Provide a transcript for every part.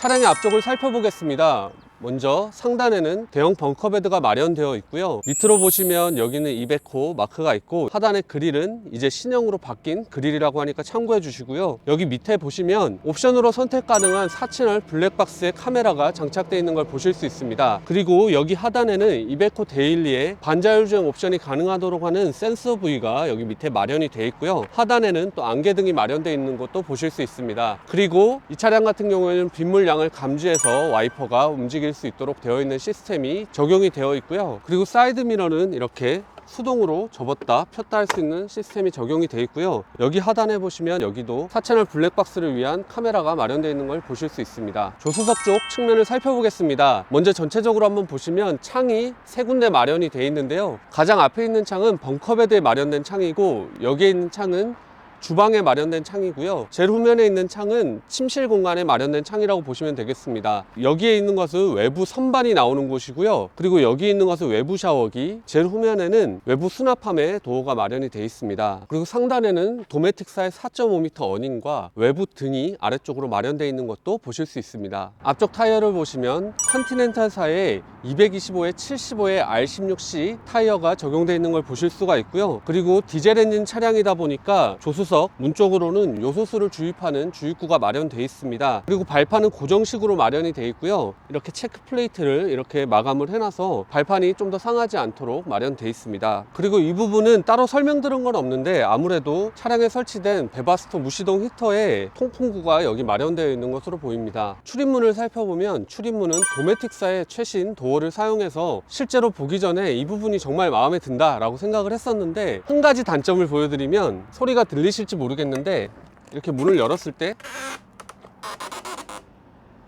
차량의 앞쪽을 살펴보겠습니다. 먼저 상단에는 대형 벙커베드가 마련되어 있고요. 밑으로 보시면 여기는 200호 마크가 있고, 하단의 그릴은 이제 신형으로 바뀐 그릴이라고 하니까 참고해 주시고요. 여기 밑에 보시면 옵션으로 선택 가능한 4채널 블랙박스의 카메라가 장착되어 있는 걸 보실 수 있습니다. 그리고 여기 하단에는 200호 데일리에 반자율 주행 옵션이 가능하도록 하는 센서 부위가 여기 밑에 마련이 되어 있고요. 하단에는 또 안개등이 마련되어 있는 것도 보실 수 있습니다. 그리고 이 차량 같은 경우에는 빗물량을 감지해서 와이퍼가 움직일 수 있도록 되어 있는 시스템이 적용이 되어 있고요. 그리고 사이드 미러는 이렇게 수동으로 접었다 폈다 할 수 있는 시스템이 적용이 되어 있고요. 여기 하단에 보시면 여기도 4채널 블랙박스를 위한 카메라가 마련되어 있는 걸 보실 수 있습니다. 조수석 쪽 측면을 살펴보겠습니다. 먼저 전체적으로 한번 보시면 창이 세 군데 마련이 되어 있는데요. 가장 앞에 있는 창은 벙커베드에 마련된 창이고, 여기에 있는 창은 주방에 마련된 창이고요. 제일 후면에 있는 창은 침실 공간에 마련된 창이라고 보시면 되겠습니다. 여기에 있는 것은 외부 선반이 나오는 곳이고요. 그리고 여기 있는 것은 외부 샤워기, 제일 후면에는 외부 수납함에 도어가 마련이 되어 있습니다. 그리고 상단에는 도메틱사의 4.5m 어닝과 외부 등이 아래쪽으로 마련되어 있는 것도 보실 수 있습니다. 앞쪽 타이어를 보시면 컨티넨탈사의 225에 75의 R16C 타이어가 적용되어 있는 걸 보실 수가 있고요. 그리고 디젤 엔진 차량이다 보니까 조수석 문 쪽으로는 요소수를 주입하는 주입구가 마련되어 있습니다. 그리고 발판은 고정식으로 마련이 되어 있고요. 이렇게 체크 플레이트를 이렇게 마감을 해놔서 발판이 좀 더 상하지 않도록 마련되어 있습니다. 그리고 이 부분은 따로 설명드린 건 없는데, 아무래도 차량에 설치된 베바스터 무시동 히터에 통풍구가 여기 마련되어 있는 것으로 보입니다. 출입문을 살펴보면 출입문은 도메틱사의 최신 도어를 사용해서 실제로 보기 전에 이 부분이 정말 마음에 든다 라고 생각을 했었는데, 한 가지 단점을 보여드리면 소리가 들리실지 모르겠는데, 이렇게 문을 열었을 때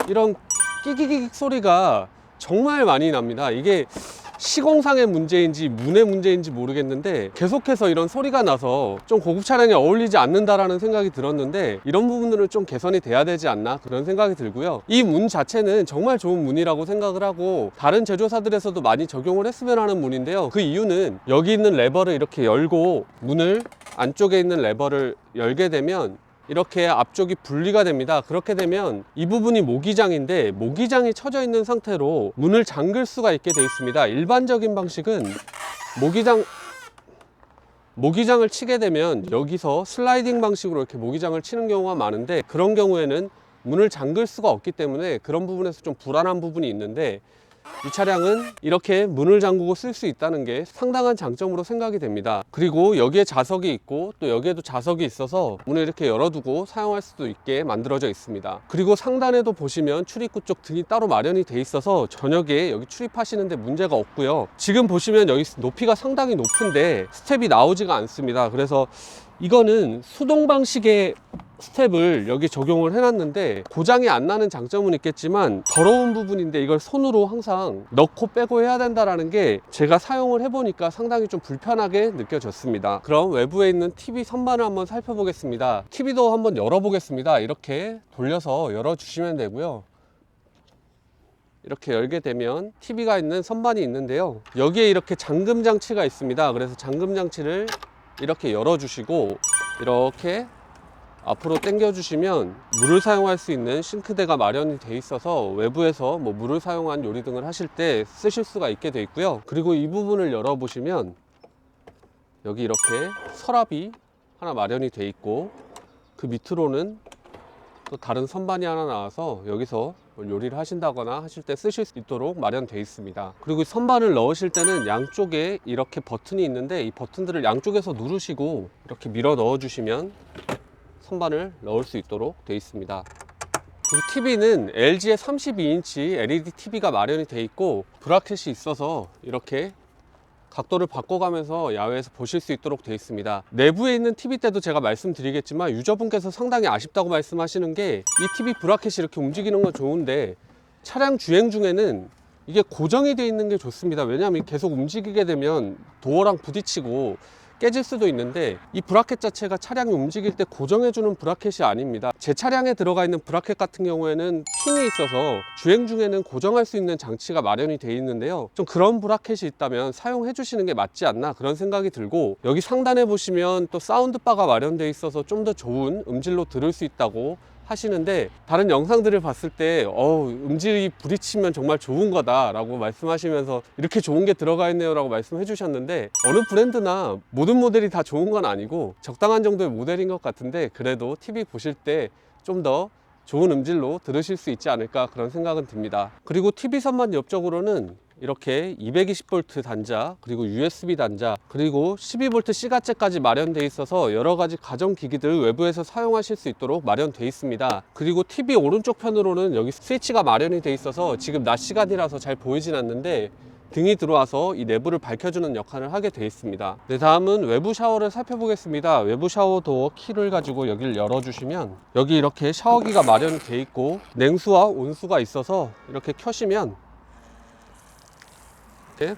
이런 끼기기기 소리가 정말 많이 납니다. 이게 시공상의 문제인지 문의 문제인지 모르겠는데, 계속해서 이런 소리가 나서 좀 고급 차량에 어울리지 않는다라는 생각이 들었는데, 이런 부분들은 좀 개선이 돼야 되지 않나 그런 생각이 들고요. 이 문 자체는 정말 좋은 문이라고 생각을 하고, 다른 제조사들에서도 많이 적용을 했으면 하는 문인데요. 그 이유는 여기 있는 레버를 이렇게 열고, 문을 안쪽에 있는 레버를 열게 되면 이렇게 앞쪽이 분리가 됩니다. 그렇게 되면 이 부분이 모기장인데, 모기장이 쳐져 있는 상태로 문을 잠글 수가 있게 되어 있습니다. 일반적인 방식은 모기장을 치게 되면 여기서 슬라이딩 방식으로 이렇게 모기장을 치는 경우가 많은데, 그런 경우에는 문을 잠글 수가 없기 때문에 그런 부분에서 좀 불안한 부분이 있는데, 이 차량은 이렇게 문을 잠그고 쓸 수 있다는 게 상당한 장점으로 생각이 됩니다. 그리고 여기에 자석이 있고, 또 여기에도 자석이 있어서 문을 이렇게 열어두고 사용할 수도 있게 만들어져 있습니다. 그리고 상단에도 보시면 출입구 쪽 등이 따로 마련이 돼 있어서 저녁에 여기 출입하시는데 문제가 없고요. 지금 보시면 여기 높이가 상당히 높은데 스텝이 나오지가 않습니다. 그래서 이거는 수동 방식의 스텝을 여기 적용을 해놨는데 고장이 안 나는 장점은 있겠지만 더러운 부분인데, 이걸 손으로 항상 넣고 빼고 해야 된다는 게 제가 사용을 해보니까 상당히 좀 불편하게 느껴졌습니다. 그럼 외부에 있는 TV 선반을 한번 살펴보겠습니다. TV도 한번 열어보겠습니다. 이렇게 돌려서 열어주시면 되고요. 이렇게 열게 되면 TV가 있는 선반이 있는데요. 여기에 이렇게 잠금 장치가 있습니다. 그래서 잠금 장치를 이렇게 열어주시고, 이렇게 앞으로 당겨 주시면 물을 사용할 수 있는 싱크대가 마련이 돼 있어서 외부에서 물을 사용한 요리 등을 하실 때 쓰실 수가 있게 돼 있고요. 그리고 이 부분을 열어 보시면 여기 이렇게 서랍이 하나 마련이 돼 있고, 그 밑으로는 또 다른 선반이 하나 나와서 여기서 요리를 하신다거나 하실 때 쓰실 수 있도록 마련되어 있습니다. 그리고 선반을 넣으실 때는 양쪽에 이렇게 버튼이 있는데, 이 버튼들을 양쪽에서 누르시고 이렇게 밀어 넣어 주시면 선반을 넣을 수 있도록 되어 있습니다. 그리고 TV는 LG의 32인치 LED TV가 마련이 되어 있고, 브라켓이 있어서 이렇게 각도를 바꿔가면서 야외에서 보실 수 있도록 되어 있습니다. 내부에 있는 TV 때도 제가 말씀드리겠지만, 유저분께서 상당히 아쉽다고 말씀하시는 게, 이 TV 브라켓이 이렇게 움직이는 건 좋은데 차량 주행 중에는 이게 고정이 되어 있는 게 좋습니다. 왜냐하면 계속 움직이게 되면 도어랑 부딪히고 깨질 수도 있는데, 이 브라켓 자체가 차량이 움직일 때 고정해주는 브라켓이 아닙니다. 제 차량에 들어가 있는 브라켓 같은 경우에는 핀이 있어서 주행 중에는 고정할 수 있는 장치가 마련이 되어 있는데요. 좀 그런 브라켓이 있다면 사용해 주시는 게 맞지 않나 그런 생각이 들고, 여기 상단에 보시면 또 사운드바가 마련되어 있어서 좀 더 좋은 음질로 들을 수 있다고 하시는데, 다른 영상들을 봤을 때 음질이 부딪히면 정말 좋은 거다 라고 말씀하시면서 이렇게 좋은 게 들어가 있네요 라고 말씀해 주셨는데, 어느 브랜드나 모든 모델이 다 좋은 건 아니고 적당한 정도의 모델인 것 같은데, 그래도 TV 보실 때 좀 더 좋은 음질로 들으실 수 있지 않을까 그런 생각은 듭니다. 그리고 TV선만 옆쪽으로는 이렇게 220V 단자, 그리고 USB 단자, 그리고 12V C가째까지 마련되어 있어서 여러가지 가전기기들 외부에서 사용하실 수 있도록 마련되어 있습니다. 그리고 TV 오른쪽 편으로는 여기 스위치가 마련이 되어 있어서 지금 낮 시간이라서 잘 보이진 않는데 등이 들어와서 이 내부를 밝혀주는 역할을 하게 되어 있습니다. 네, 다음은 외부 샤워를 살펴보겠습니다. 외부 샤워 도어 키를 가지고 여기를 열어주시면 여기 이렇게 샤워기가 마련이 되어 있고 냉수와 온수가 있어서 이렇게 켜시면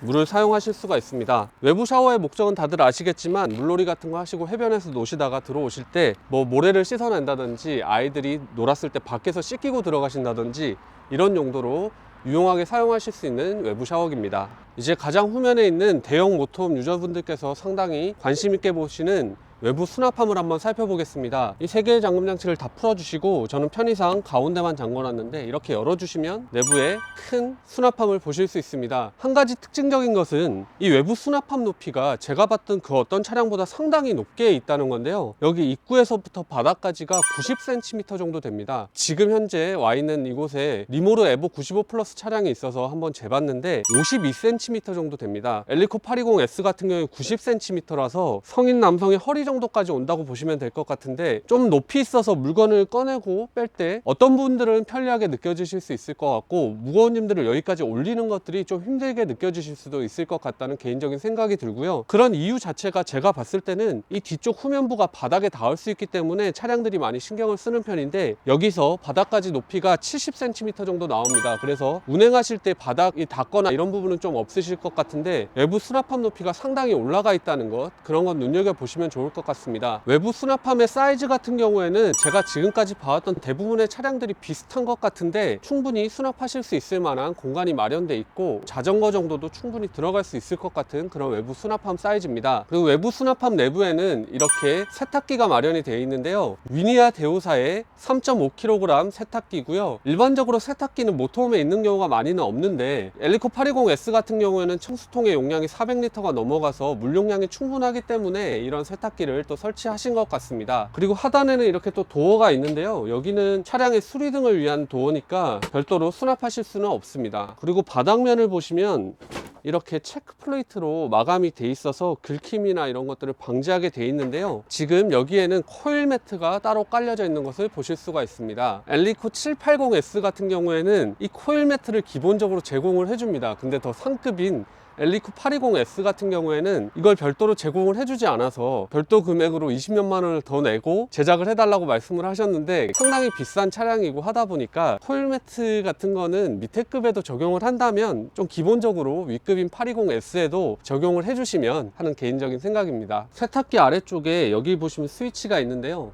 물을 사용하실 수가 있습니다. 외부 샤워의 목적은 다들 아시겠지만, 물놀이 같은 거 하시고 해변에서 노시다가 들어오실 때 뭐 모래를 씻어낸다든지 아이들이 놀았을 때 밖에서 씻기고 들어가신다든지 이런 용도로 유용하게 사용하실 수 있는 외부 샤워기입니다. 이제 가장 후면에 있는 대형 모터홈 유저분들께서 상당히 관심 있게 보시는 외부 수납함을 한번 살펴보겠습니다. 이 세 개의 잠금 장치를 다 풀어주시고, 저는 편의상 가운데만 잠궈놨는데 이렇게 열어주시면 내부에 큰 수납함을 보실 수 있습니다. 한 가지 특징적인 것은 이 외부 수납함 높이가 제가 봤던 그 어떤 차량보다 상당히 높게 있다는 건데요, 여기 입구에서부터 바닥까지가 90cm 정도 됩니다. 지금 현재 와 있는 이곳에 리모르 에보 95 플러스 차량이 있어서 한번 재봤는데 52cm 정도 됩니다. 엘리코 820S 같은 경우에 90cm라서 성인 남성의 허리 정도까지 온다고 보시면 될 것 같은데, 좀 높이 있어서 물건을 꺼내고 뺄 때 어떤 분들은 편리하게 느껴지실 수 있을 것 같고, 무거운 짐들을 여기까지 올리는 것들이 좀 힘들게 느껴지실 수도 있을 것 같다는 개인적인 생각이 들고요. 그런 이유 자체가 제가 봤을 때는 이 뒤쪽 후면부가 바닥에 닿을 수 있기 때문에 차량들이 많이 신경을 쓰는 편인데, 여기서 바닥까지 높이가 70cm 정도 나옵니다. 그래서 운행하실 때 바닥이 닿거나 이런 부분은 좀 없으실 것 같은데, 외부 수납함 높이가 상당히 올라가 있다는 것, 그런 건 눈여겨보시면 좋을 것 같습니다. 외부 수납함의 사이즈 같은 경우에는 제가 지금까지 봐왔던 대부분의 차량들이 비슷한 것 같은데, 충분히 수납하실 수 있을 만한 공간이 마련되어 있고 자전거 정도도 충분히 들어갈 수 있을 것 같은 그런 외부 수납함 사이즈입니다. 그리고 외부 수납함 내부에는 이렇게 세탁기가 마련이 되어 있는데요, 위니아 대우사의 3.5kg 세탁기고요. 일반적으로 세탁기는 모터홈에 있는 경우가 많이는 없는데, 엘리코 820S 같은 경우에는 청수통의 용량이 400L가 넘어가서 물 용량이 충분하기 때문에 이런 세탁기를 또 설치하신 것 같습니다. 그리고 하단에는 이렇게 또 도어가 있는데요, 여기는 차량의 수리 등을 위한 도어니까 별도로 수납하실 수는 없습니다. 그리고 바닥면을 보시면 이렇게 체크 플레이트로 마감이 돼 있어서 긁힘이나 이런 것들을 방지하게 돼 있는데요, 지금 여기에는 코일 매트가 따로 깔려져 있는 것을 보실 수가 있습니다. 엘리코 780S 같은 경우에는 이 코일 매트를 기본적으로 제공을 해줍니다. 근데 더 상급인 엘리코 820S 같은 경우에는 이걸 별도로 제공을 해주지 않아서 별도 금액으로 20몇만 원을 더 내고 제작을 해달라고 말씀을 하셨는데, 상당히 비싼 차량이고 하다 보니까 코일 매트 같은 거는 밑에 급에도 적용을 한다면 좀 기본적으로 윗급인 820S에도 적용을 해주시면 하는 개인적인 생각입니다. 세탁기 아래쪽에 여기 보시면 스위치가 있는데요,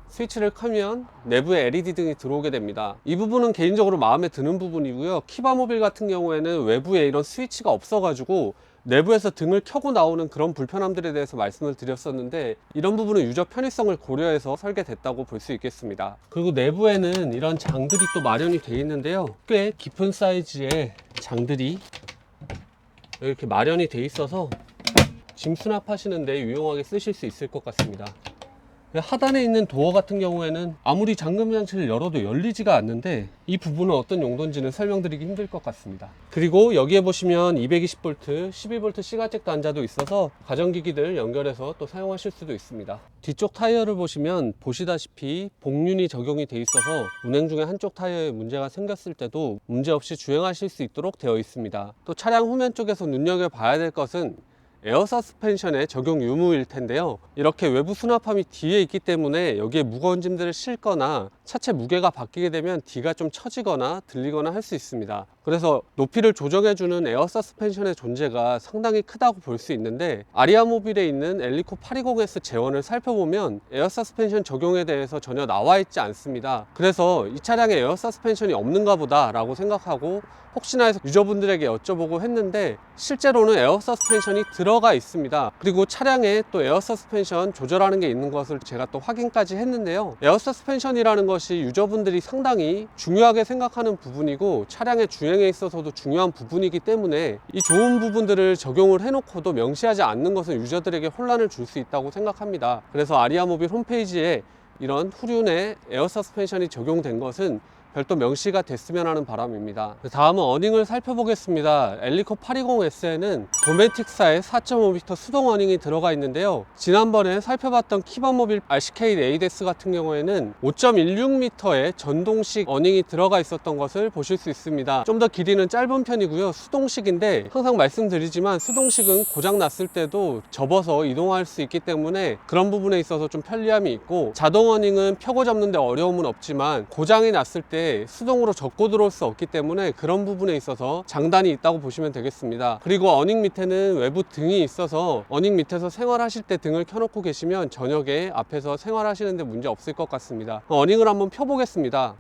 스위치를 켜면 내부에 LED 등이 들어오게 됩니다. 이 부분은 개인적으로 마음에 드는 부분이고요. 키바모빌 같은 경우에는 외부에 이런 스위치가 없어가지고 내부에서 등을 켜고 나오는 그런 불편함들에 대해서 말씀을 드렸었는데, 이런 부분은 유저 편의성을 고려해서 설계됐다고 볼 수 있겠습니다. 그리고 내부에는 이런 장들이 또 마련이 되어 있는데요, 꽤 깊은 사이즈의 장들이 이렇게 마련이 되어 있어서 짐 수납하시는데 유용하게 쓰실 수 있을 것 같습니다. 하단에 있는 도어 같은 경우에는 아무리 잠금 장치를 열어도 열리지가 않는데, 이 부분은 어떤 용도인지는 설명드리기 힘들 것 같습니다. 그리고 여기에 보시면 220V, 12V C가잭 단자도 있어서 가전기기들 연결해서 또 사용하실 수도 있습니다. 뒤쪽 타이어를 보시면 보시다시피 복륜이 적용이 돼 있어서 운행 중에 한쪽 타이어에 문제가 생겼을 때도 문제없이 주행하실 수 있도록 되어 있습니다. 또 차량 후면 쪽에서 눈여겨봐야 될 것은 에어 서스펜션의 적용 유무일 텐데요, 이렇게 외부 수납함이 뒤에 있기 때문에 여기에 무거운 짐들을 싣거나 차체 무게가 바뀌게 되면 뒤가 좀 처지거나 들리거나 할 수 있습니다. 그래서 높이를 조정해주는 에어 서스펜션의 존재가 상당히 크다고 볼 수 있는데, 아리아모빌에 있는 엘리코 820S 재원을 살펴보면 에어 서스펜션 적용에 대해서 전혀 나와 있지 않습니다. 그래서 이 차량에 에어 서스펜션이 없는가 보다 라고 생각하고 혹시나 해서 유저분들에게 여쭤보고 했는데, 실제로는 에어 서스펜션이 들어가 있습니다. 그리고 차량에 또 에어 서스펜션 조절하는 게 있는 것을 제가 또 확인까지 했는데요. 에어 서스펜션이라는 것이 유저분들이 상당히 중요하게 생각하는 부분이고 차량의 주행에 있어서도 중요한 부분이기 때문에 이 좋은 부분들을 적용을 해놓고도 명시하지 않는 것은 유저들에게 혼란을 줄 수 있다고 생각합니다. 그래서 아리아모빌 홈페이지에 이런 후륜에 에어 서스펜션이 적용된 것은 별도 명시가 됐으면 하는 바람입니다. 다음은 어닝을 살펴보겠습니다. 엘리코 820S에는 도메틱사의 4.5m 수동 어닝이 들어가 있는데요. 지난번에 살펴봤던 키바모빌 RCK 레이데스 같은 경우에는 5.16m의 전동식 어닝이 들어가 있었던 것을 보실 수 있습니다. 좀 더 길이는 짧은 편이고요. 수동식인데 항상 말씀드리지만 수동식은 고장 났을 때도 접어서 이동할 수 있기 때문에 그런 부분에 있어서 좀 편리함이 있고, 자동 어닝은 펴고 접는 데 어려움은 없지만 고장이 났을 때 수동으로 접고 들어올 수 없기 때문에 그런 부분에 있어서 장단이 있다고 보시면 되겠습니다. 그리고 어닝 밑에는 외부 등이 있어서 어닝 밑에서 생활하실 때 등을 켜놓고 계시면 저녁에 앞에서 생활하시는데 문제 없을 것 같습니다. 어닝을 한번 펴보겠습니다.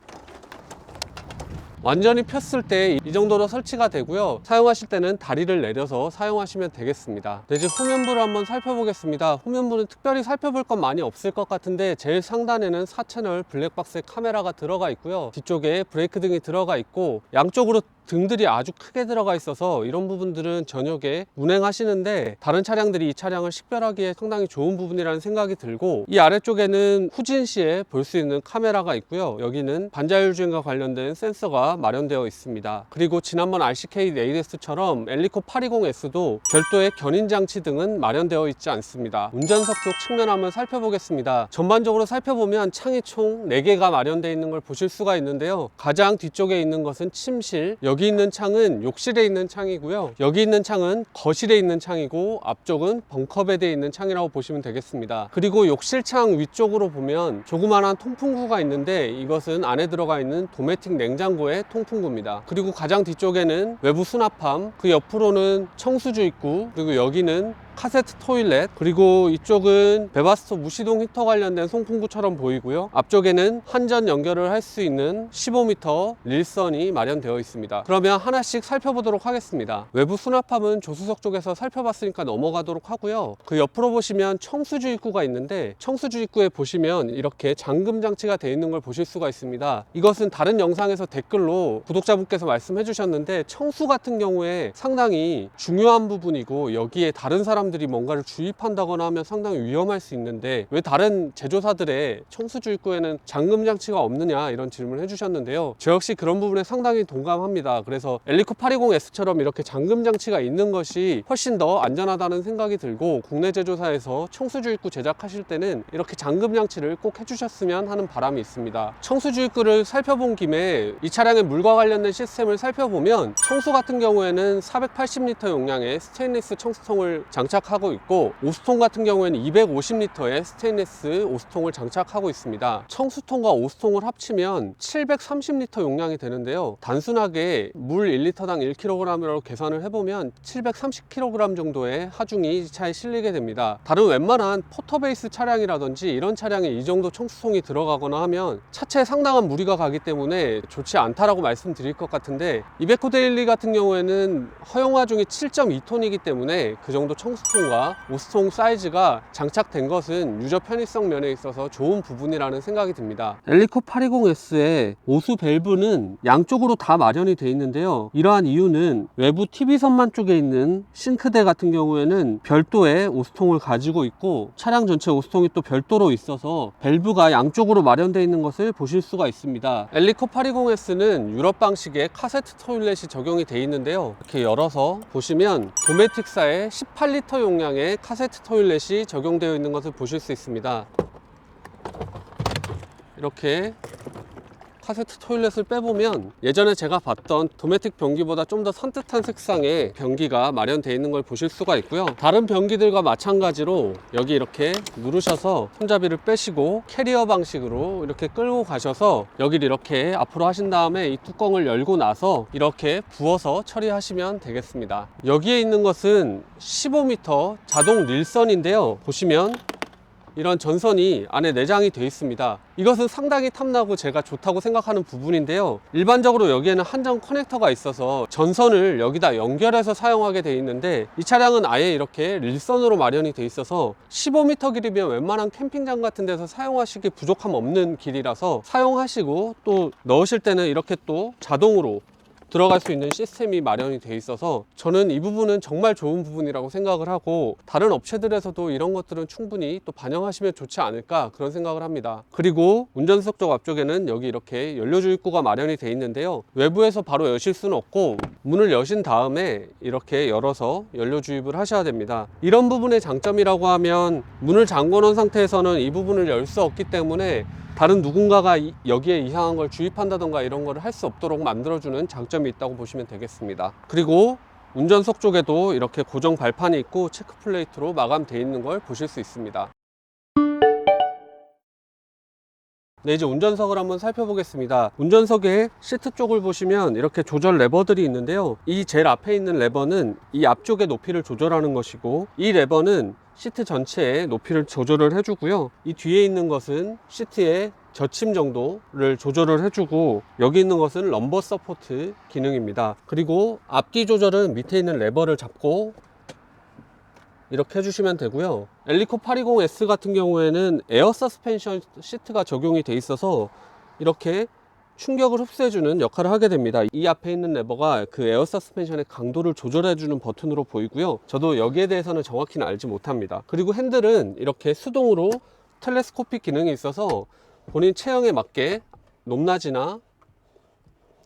완전히 폈을 때 이 정도로 설치가 되고요. 사용하실 때는 다리를 내려서 사용하시면 되겠습니다. 이제 후면부를 한번 살펴보겠습니다. 후면부는 특별히 살펴볼 건 많이 없을 것 같은데, 제일 상단에는 4채널 블랙박스의 카메라가 들어가 있고요. 뒤쪽에 브레이크 등이 들어가 있고, 양쪽으로 등들이 아주 크게 들어가 있어서 이런 부분들은 저녁에 운행하시는데 다른 차량들이 이 차량을 식별하기에 상당히 좋은 부분이라는 생각이 들고, 이 아래쪽에는 후진 시에 볼 수 있는 카메라가 있고요. 여기는 반자율 주행과 관련된 센서가 마련되어 있습니다. 그리고 지난번 RCK 레이데스처럼 엘리코 820S도 별도의 견인 장치 등은 마련되어 있지 않습니다. 운전석 쪽 측면 한번 살펴보겠습니다. 전반적으로 살펴보면 창이 총 4개가 마련되어 있는 걸 보실 수가 있는데요. 가장 뒤쪽에 있는 것은 침실, 여기 있는 창은 욕실에 있는 창이고요. 여기 있는 창은 거실에 있는 창이고, 앞쪽은 벙커베드에 있는 창이라고 보시면 되겠습니다. 그리고 욕실 창 위쪽으로 보면 조그만한 통풍구가 있는데, 이것은 안에 들어가 있는 도메틱 냉장고의 통풍구입니다. 그리고 가장 뒤쪽에는 외부 수납함, 그 옆으로는 청수주 입구, 그리고 여기는 카세트 토일렛, 그리고 이쪽은 베바스토 무시동 히터 관련된 송풍구처럼 보이고요. 앞쪽에는 한전 연결을 할 수 있는 15m 릴선이 마련되어 있습니다. 그러면 하나씩 살펴보도록 하겠습니다. 외부 수납함은 조수석 쪽에서 살펴봤으니까 넘어가도록 하고요. 그 옆으로 보시면 청수주 입구가 있는데, 청수주 입구에 보시면 이렇게 잠금 장치가 되어 있는 걸 보실 수가 있습니다. 이것은 다른 영상에서 댓글로 구독자분께서 말씀해 주셨는데, 청수 같은 경우에 상당히 중요한 부분이고, 여기에 다른 사람들이 뭔가를 주입한다거나 하면 상당히 위험할 수 있는데 왜 다른 제조사들의 청수주 입구에는 잠금 장치가 없느냐, 이런 질문을 해주셨는데요. 저 역시 그런 부분에 상당히 동감합니다. 그래서 엘리코 820S처럼 이렇게 잠금 장치가 있는 것이 훨씬 더 안전하다는 생각이 들고, 국내 제조사에서 청수주 입구 제작하실 때는 이렇게 잠금 장치를 꼭 해주셨으면 하는 바람이 있습니다. 청수주 입구를 살펴본 김에 이 차량의 물과 관련된 시스템을 살펴보면, 청수 같은 경우에는 480L 용량의 스테인리스 청수통을 장착하고 있고, 오수통 같은 경우에는 250L의 스테인리스 오수통을 장착하고 있습니다. 청수통과 오수통을 합치면 730L 용량이 되는데요. 단순하게 물 1리터당 1kg으로 계산을 해보면 730kg 정도의 하중이 이 차에 실리게 됩니다. 다른 웬만한 포터베이스 차량이라든지 이런 차량에 이 정도 청수통이 들어가거나 하면 차체에 상당한 무리가 가기 때문에 좋지 않다라고 말씀드릴 것 같은데, 이베코 데일리 같은 경우에는 허용 하중이 7.2톤이기 때문에 그 정도 청수통과 오수통 사이즈가 장착된 것은 유저 편의성 면에 있어서 좋은 부분이라는 생각이 듭니다. 엘리코 820S의 오수 밸브는 양쪽으로 다 마련이 되어 있는데요. 이러한 이유는 외부 TV선만 쪽에 있는 싱크대 같은 경우에는 별도의 오수통을 가지고 있고, 차량 전체 오수통이 또 별도로 있어서 밸브가 양쪽으로 마련되어 있는 것을 보실 수가 있습니다. 엘리코 820S는 유럽 방식의 카세트 토일렛이 적용이 되어 있는데요. 이렇게 열어서 보시면 도메틱사의 18L 용량의 카세트 토일렛이 적용되어 있는 것을 보실 수 있습니다. 이렇게 카세트 토일렛을 빼보면 예전에 제가 봤던 도메틱 변기보다 좀 더 산뜻한 색상의 변기가 마련되어 있는 걸 보실 수가 있고요. 다른 변기들과 마찬가지로 여기 이렇게 누르셔서 손잡이를 빼시고 캐리어 방식으로 이렇게 끌고 가셔서 여기를 이렇게 앞으로 하신 다음에 이 뚜껑을 열고 나서 이렇게 부어서 처리하시면 되겠습니다. 여기에 있는 것은 15m 자동 릴선인데요. 보시면 이런 전선이 안에 내장이 되어 있습니다. 이것은 상당히 탐나고 제가 좋다고 생각하는 부분인데요. 일반적으로 여기에는 한정 커넥터가 있어서 전선을 여기다 연결해서 사용하게 되어 있는데 이 차량은 아예 이렇게 릴선으로 마련이 되어 있어서 15m 길이면 웬만한 캠핑장 같은 데서 사용하시기 부족함 없는 길이라서 사용하시고 또 넣으실 때는 이렇게 또 자동으로 들어갈 수 있는 시스템이 마련이 되어 있어서 저는 이 부분은 정말 좋은 부분이라고 생각을 하고 다른 업체들에서도 이런 것들은 충분히 또 반영하시면 좋지 않을까 그런 생각을 합니다. 그리고 운전석 쪽 앞쪽에는 여기 이렇게 연료주입구가 마련이 되어 있는데요. 외부에서 바로 여실 수는 없고 문을 여신 다음에 이렇게 열어서 연료 주입을 하셔야 됩니다. 이런 부분의 장점이라고 하면 문을 잠궈 놓은 상태에서는 이 부분을 열 수 없기 때문에 다른 누군가가 여기에 이상한 걸 주입한다던가 이런 걸 할 수 없도록 만들어주는 장점이 있다고 보시면 되겠습니다. 그리고 운전석 쪽에도 이렇게 고정 발판이 있고 체크 플레이트로 마감되어 있는 걸 보실 수 있습니다. 네, 이제 운전석을 한번 살펴보겠습니다. 운전석의 시트 쪽을 보시면 이렇게 조절 레버들이 있는데요. 이 제일 앞에 있는 레버는 이 앞쪽의 높이를 조절하는 것이고 이 레버는 시트 전체의 높이를 조절을 해주고요. 이 뒤에 있는 것은 시트의 저침 정도를 조절을 해주고 여기 있는 것은 럼버 서포트 기능입니다. 그리고 앞뒤 조절은 밑에 있는 레버를 잡고 이렇게 해주시면 되고요. 엘리코 820S 같은 경우에는 에어 서스펜션 시트가 적용이 돼 있어서 이렇게 충격을 흡수해주는 역할을 하게 됩니다. 이 앞에 있는 레버가 그 에어 서스펜션의 강도를 조절해주는 버튼으로 보이고요. 저도 여기에 대해서는 정확히는 알지 못합니다. 그리고 핸들은 이렇게 수동으로 텔레스코픽 기능이 있어서 본인 체형에 맞게 높낮이나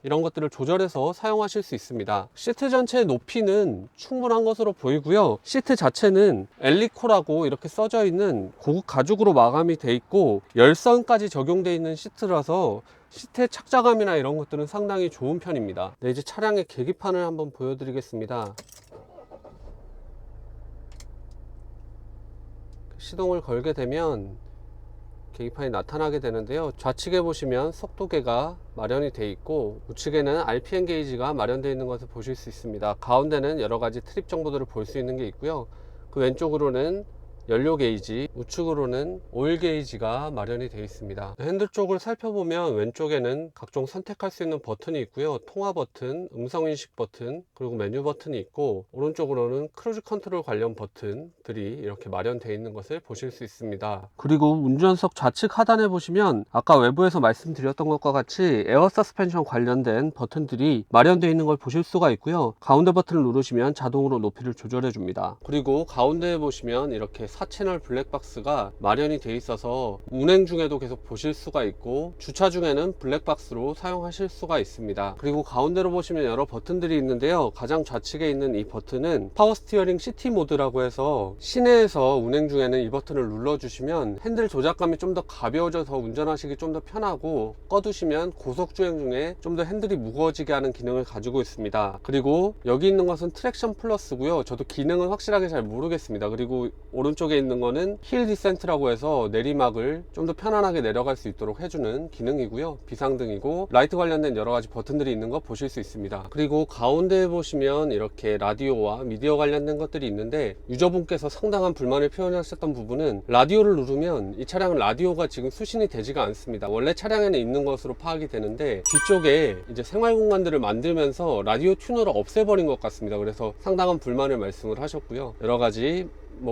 이런 것들을 조절해서 사용하실 수 있습니다. 시트 전체의 높이는 충분한 것으로 보이고요. 시트 자체는 엘리코라고 이렇게 써져 있는 고급 가죽으로 마감이 돼 있고 열선까지 적용되어 있는 시트라서 시트의 착자감이나 이런 것들은 상당히 좋은 편입니다. 네, 이제 차량의 계기판을 한번 보여드리겠습니다. 시동을 걸게 되면 계기판이 나타나게 되는데요. 좌측에 보시면 속도계가 마련이 되어 있고 우측에는 RPM 게이지가 마련되어 있는 것을 보실 수 있습니다. 가운데는 여러 가지 트립 정보들을 볼 수 있는 게 있고요. 그 왼쪽으로는 연료 게이지, 우측으로는 오일 게이지가 마련이 되어 있습니다. 핸들 쪽을 살펴보면 왼쪽에는 각종 선택할 수 있는 버튼이 있고요. 통화 버튼, 음성 인식 버튼, 그리고 메뉴 버튼이 있고 오른쪽으로는 크루즈 컨트롤 관련 버튼들이 이렇게 마련되어 있는 것을 보실 수 있습니다. 그리고 운전석 좌측 하단에 보시면 아까 외부에서 말씀드렸던 것과 같이 에어 서스펜션 관련된 버튼들이 마련되어 있는 걸 보실 수가 있고요. 가운데 버튼을 누르시면 자동으로 높이를 조절해 줍니다. 그리고 가운데에 보시면 이렇게 4채널 블랙박스가 마련이 되어 있어서 운행 중에도 계속 보실 수가 있고 주차 중에는 블랙박스로 사용하실 수가 있습니다. 그리고 가운데로 보시면 여러 버튼들이 있는데요. 가장 좌측에 있는 이 버튼은 파워 스티어링 시티 모드라고 해서 시내에서 운행 중에는 이 버튼을 눌러주시면 핸들 조작감이 좀 더 가벼워져서 운전하시기 좀 더 편하고 꺼두시면 고속주행 중에 좀 더 핸들이 무거워지게 하는 기능을 가지고 있습니다. 그리고 여기 있는 것은 트랙션 플러스고요. 저도 기능은 확실하게 잘 모르겠습니다. 그리고 오른쪽에 있는 거는 힐 디센트라고 해서 내리막을 좀 더 편안하게 내려갈 수 있도록 해주는 기능이고요. 비상등이고 라이트 관련된 여러 가지 버튼들이 있는 거 보실 수 있습니다. 그리고 가운데에 보시면 이렇게 라디오와 미디어 관련된 것들이 있는데 유저분께서 상당한 불만을 표현하셨던 부분은 라디오를 누르면 이 차량은 라디오가 지금 수신이 되지가 않습니다. 원래 차량에는 있는 것으로 파악이 되는데 뒤쪽에 이제 생활 공간들을 만들면서 라디오 튜너를 없애버린 것 같습니다. 그래서 상당한 불만을 말씀을 하셨고요. 여러 가지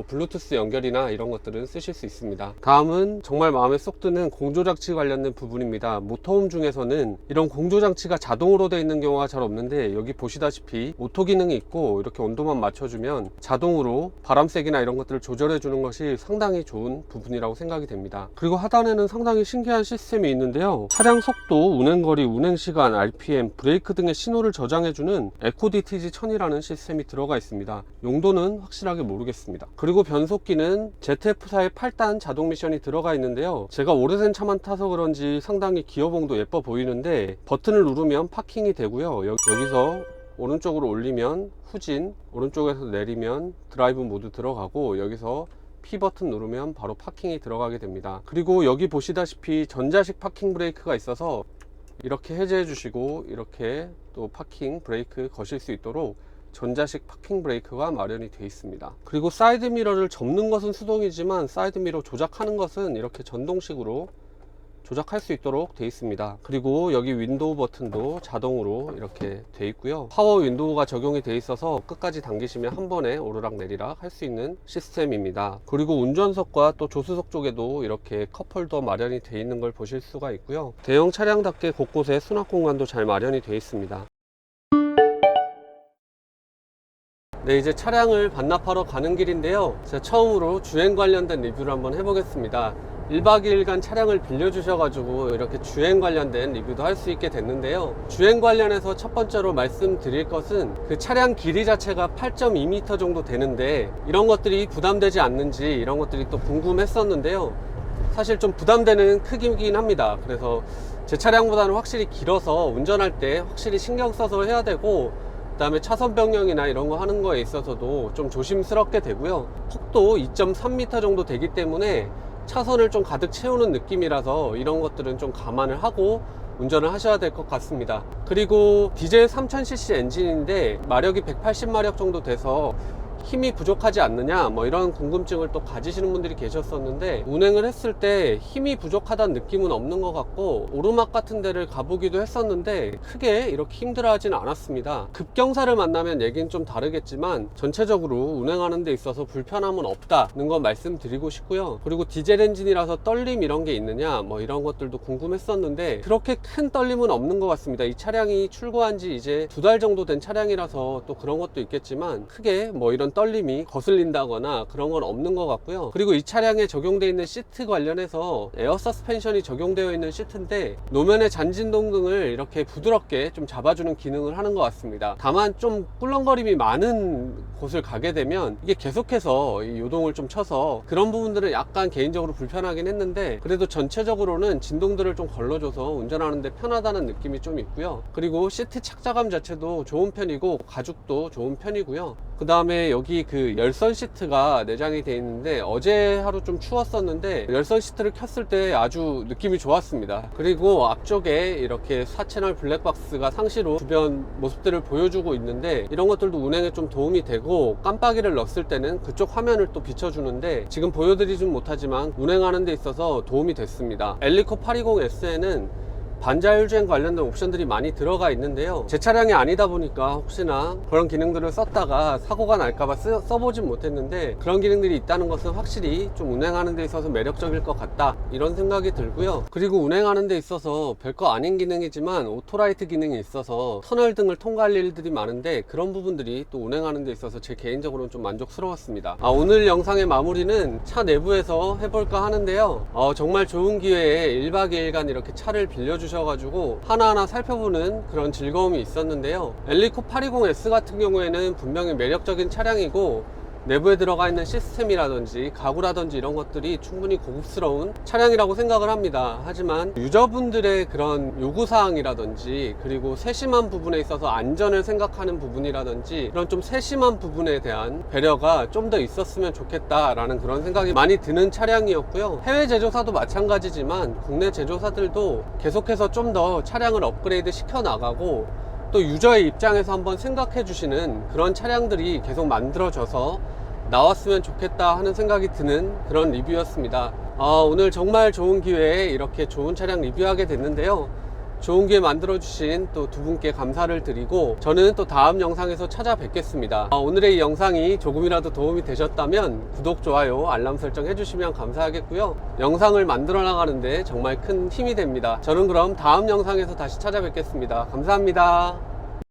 블루투스 연결이나 이런 것들은 쓰실 수 있습니다. 다음은 정말 마음에 쏙 드는 공조장치 관련된 부분입니다. 모터홈 중에서는 이런 공조장치가 자동으로 되어 있는 경우가 잘 없는데 여기 보시다시피 오토 기능이 있고 이렇게 온도만 맞춰주면 자동으로 바람색이나 이런 것들을 조절해 주는 것이 상당히 좋은 부분이라고 생각이 됩니다. 그리고 하단에는 상당히 신기한 시스템이 있는데요. 차량 속도, 운행거리, 운행시간, RPM, 브레이크 등의 신호를 저장해 주는 에코DTG 1000이라는 시스템이 들어가 있습니다. 용도는 확실하게 모르겠습니다. 그리고 변속기는 ZF4의 8단 자동 미션이 들어가 있는데요, 제가 오래된 차만 타서 그런지 상당히 기어봉도 예뻐 보이는데 버튼을 누르면 파킹이 되고요, 여기서 오른쪽으로 올리면 후진, 오른쪽에서 내리면 드라이브 모드 들어가고, 여기서 P 버튼 누르면 바로 파킹이 들어가게 됩니다. 그리고 여기 보시다시피 전자식 파킹 브레이크가 있어서 이렇게 해제해 주시고 이렇게 또 파킹 브레이크 거실 수 있도록 전자식 파킹 브레이크가 마련이 되어 있습니다. 그리고 사이드 미러를 접는 것은 수동이지만 사이드 미러 조작하는 것은 이렇게 전동식으로 조작할 수 있도록 되어 있습니다. 그리고 여기 윈도우 버튼도 자동으로 이렇게 되어 있고요, 파워 윈도우가 적용이 되어 있어서 끝까지 당기시면 한 번에 오르락 내리락 할 수 있는 시스템입니다. 그리고 운전석과 또 조수석 쪽에도 이렇게 컵홀더 마련이 되어 있는 걸 보실 수가 있고요, 대형 차량답게 곳곳에 수납 공간도 잘 마련이 되어 있습니다. 네, 이제 차량을 반납하러 가는 길인데요, 제가 처음으로 주행 관련된 리뷰를 한번 해보겠습니다. 1박 2일간 차량을 빌려주셔가지고 이렇게 주행 관련된 리뷰도 할 수 있게 됐는데요, 주행 관련해서 첫 번째로 말씀드릴 것은 그 차량 길이 자체가 8.2m 정도 되는데 이런 것들이 부담되지 않는지 이런 것들이 또 궁금했었는데요, 사실 좀 부담되는 크기이긴 합니다. 그래서 제 차량보다는 확실히 길어서 운전할 때 확실히 신경 써서 해야 되고, 그 다음에 차선 변경이나 이런 거 하는 거에 있어서도 좀 조심스럽게 되고요, 폭도 2.3m 정도 되기 때문에 차선을 좀 가득 채우는 느낌이라서 이런 것들은 좀 감안을 하고 운전을 하셔야 될 것 같습니다. 그리고 디젤 3000cc 엔진인데 마력이 180마력 정도 돼서 힘이 부족하지 않느냐 뭐 이런 궁금증을 또 가지시는 분들이 계셨었는데, 운행을 했을 때 힘이 부족하다는 느낌은 없는 것 같고, 오르막 같은 데를 가보기도 했었는데 크게 이렇게 힘들어 하진 않았습니다. 급경사를 만나면 얘기는 좀 다르겠지만 전체적으로 운행하는 데 있어서 불편함은 없다는 거 말씀드리고 싶고요. 그리고 디젤 엔진이라서 떨림 이런 게 있느냐 뭐 이런 것들도 궁금했었는데 그렇게 큰 떨림은 없는 것 같습니다. 이 차량이 출고한 지 이제 2달 정도 된 차량이라서 또 그런 것도 있겠지만 크게 뭐 이런 떨림이 거슬린다거나 그런 건 없는 것 같고요. 그리고 이 차량에 적용되어 있는 시트 관련해서 에어 서스펜션이 적용되어 있는 시트인데 노면의 잔진동 등을 이렇게 부드럽게 좀 잡아주는 기능을 하는 것 같습니다. 다만 좀 꿀렁거림이 많은 곳을 가게 되면 이게 계속해서 이 요동을 좀 쳐서 그런 부분들은 약간 개인적으로 불편하긴 했는데, 그래도 전체적으로는 진동들을 좀 걸러줘서 운전하는데 편하다는 느낌이 좀 있고요. 그리고 시트 착자감 자체도 좋은 편이고 가죽도 좋은 편이고요. 그 다음에 여기 그 열선 시트가 내장이 되어 있는데 어제 하루 좀 추웠었는데 열선 시트를 켰을 때 아주 느낌이 좋았습니다. 그리고 앞쪽에 이렇게 4채널 블랙박스가 상시로 주변 모습들을 보여주고 있는데 이런 것들도 운행에 좀 도움이 되고, 깜빡이를 넣었을 때는 그쪽 화면을 또 비춰주는데 지금 보여드리진 못하지만 운행하는 데 있어서 도움이 됐습니다. 엘리코 820S에는 반자율주행 관련된 옵션들이 많이 들어가 있는데요, 제 차량이 아니다 보니까 혹시나 그런 기능들을 썼다가 사고가 날까봐 써보진 못했는데 그런 기능들이 있다는 것은 확실히 좀 운행하는 데 있어서 매력적일 것 같다 이런 생각이 들고요. 그리고 운행하는 데 있어서 별거 아닌 기능이지만 오토라이트 기능이 있어서 터널 등을 통과할 일들이 많은데 그런 부분들이 또 운행하는 데 있어서 제 개인적으로는 좀 만족스러웠습니다. 오늘 영상의 마무리는 차 내부에서 해볼까 하는데요, 정말 좋은 기회에 1박 2일간 이렇게 차를 빌려주셔가지고 하나하나 살펴보는 그런 즐거움이 있었는데요, 엘리코 820S 같은 경우에는 분명히 매력적인 차량이고 내부에 들어가 있는 시스템이라든지 가구라든지 이런 것들이 충분히 고급스러운 차량이라고 생각을 합니다. 하지만 유저분들의 그런 요구사항이라든지 그리고 세심한 부분에 있어서 안전을 생각하는 부분이라든지 이런 좀 세심한 부분에 대한 배려가 좀 더 있었으면 좋겠다라는 그런 생각이 많이 드는 차량이었고요. 해외 제조사도 마찬가지지만 국내 제조사들도 계속해서 좀 더 차량을 업그레이드 시켜 나가고 또 유저의 입장에서 한번 생각해 주시는 그런 차량들이 계속 만들어져서 나왔으면 좋겠다 하는 생각이 드는 그런 리뷰였습니다. 오늘 정말 좋은 기회에 이렇게 좋은 차량 리뷰하게 됐는데요, 좋은 기회 만들어 주신 또 두 분께 감사를 드리고 저는 또 다음 영상에서 찾아뵙겠습니다. 오늘의 이 영상이 조금이라도 도움이 되셨다면 구독, 좋아요, 알람 설정 해주시면 감사하겠고요, 영상을 만들어 나가는데 정말 큰 힘이 됩니다. 저는 그럼 다음 영상에서 다시 찾아뵙겠습니다. 감사합니다.